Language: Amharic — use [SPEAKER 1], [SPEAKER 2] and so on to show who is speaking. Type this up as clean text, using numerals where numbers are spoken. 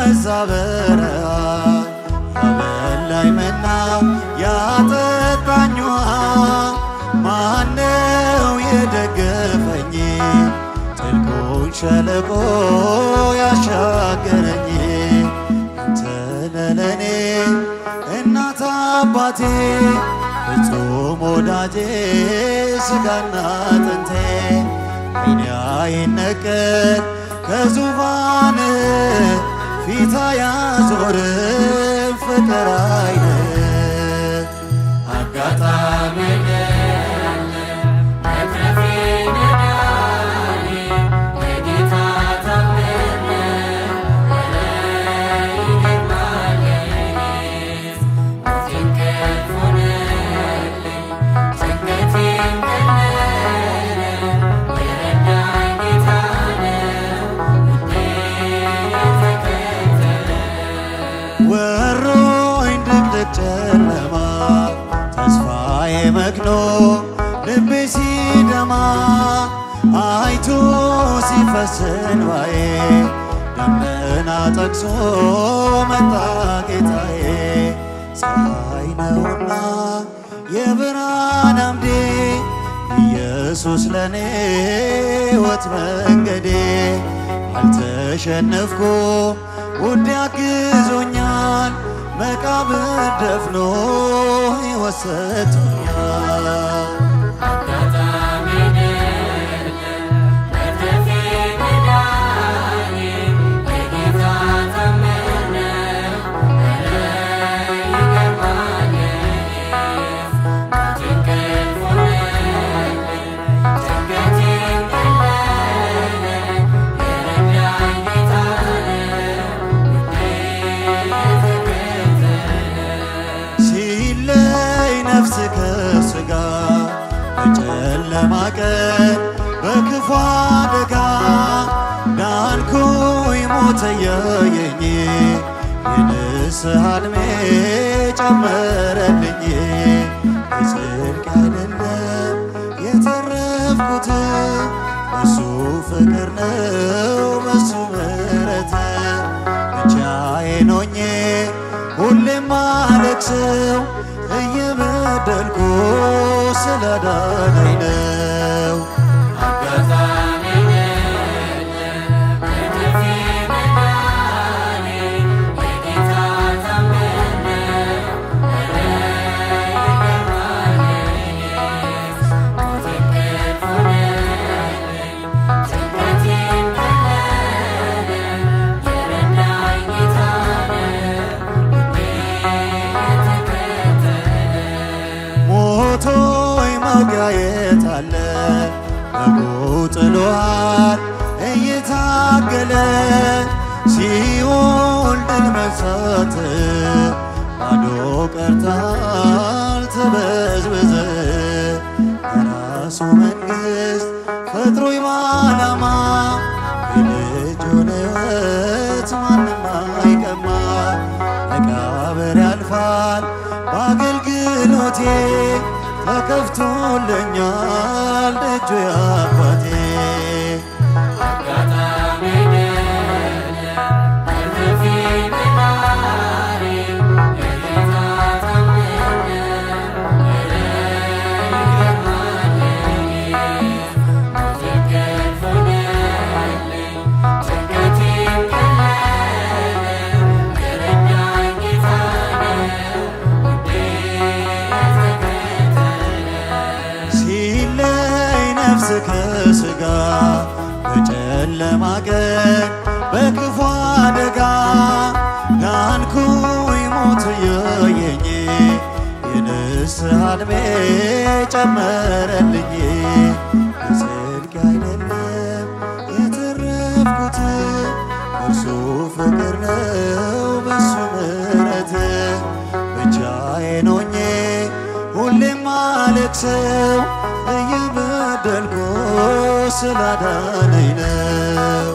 [SPEAKER 1] በዛ በረሃ ያበላኝ መና ያጠጣኝ ውሃ ማነው የደገፈኝ ጥልቁን ሸለቆ ያሻገረኝ አንተ ነህ ለኔ እናት አባቴ ፍጹም ወዳጄ ሥጋና አጥንቴ ዓይኔ አይነቀል ከዙፋን ፊት አያዞርም ፍቅር አይንህ አጋጣሚ ወሮኝ ድቅድቅ ጨለማ ተስፋዬ መክኖ ልቤ ሲደማ አይቶ ሲፈስ እንባዬ ደመና ጠቅሶ መጣ ጌታዬ ፀሐይ ነውና የብርሃን አምዴ ኢየሱስ ለኔ ሕይወት መንገዴ አልተሸነፍኩም ውድ ያግዞኛል መቃብር ደፍኖ ሕይወት ሰጥቶኛል ከሥጋ በጨለማ ቀን በክፉ አደጋ ዳንኩኝ ሞተ ያየኝ የንስሐ ዕድሜ ጨመረልኝ በጽድቅ አይደለም የተረፍኩት በሱ ፍቅር ነው በሱ ምሕረት ብቻዬን ሆኜ ሁሌም አለቅሰው እየበደልኩ ስላዳነኝ ነው አጋጣሚ መውጊያዬ አለ በጉ ጥሎሃል እየታገለ ሲኦል ድል መንሳት ባዶ ቀርተሃል ተበዝብዘ በራሱ መንግሥት ፈጥሮኝ በዓላማ የልጁን ሕይወት ማንም አይቀማ መቃብር ያልፋል በአገልግሎቴ ተከፍቶልኛል ደጁ የአባቴ ነፍስ ከሥጋ በጨለማ ቀን በክፉ አደጋ ዳንኩኝ ሞት ያየኝ የንስሐ ዕድሜ ጨመረልኝ በጽድቅ አይደለም የተረፍኩት በእርሱ ፍቅር ነው በእሱ ምሕረት ብቻዬን ሆኜ ሁሌም አለቅሰው እየበደልኩ ስላዳነኝ ነው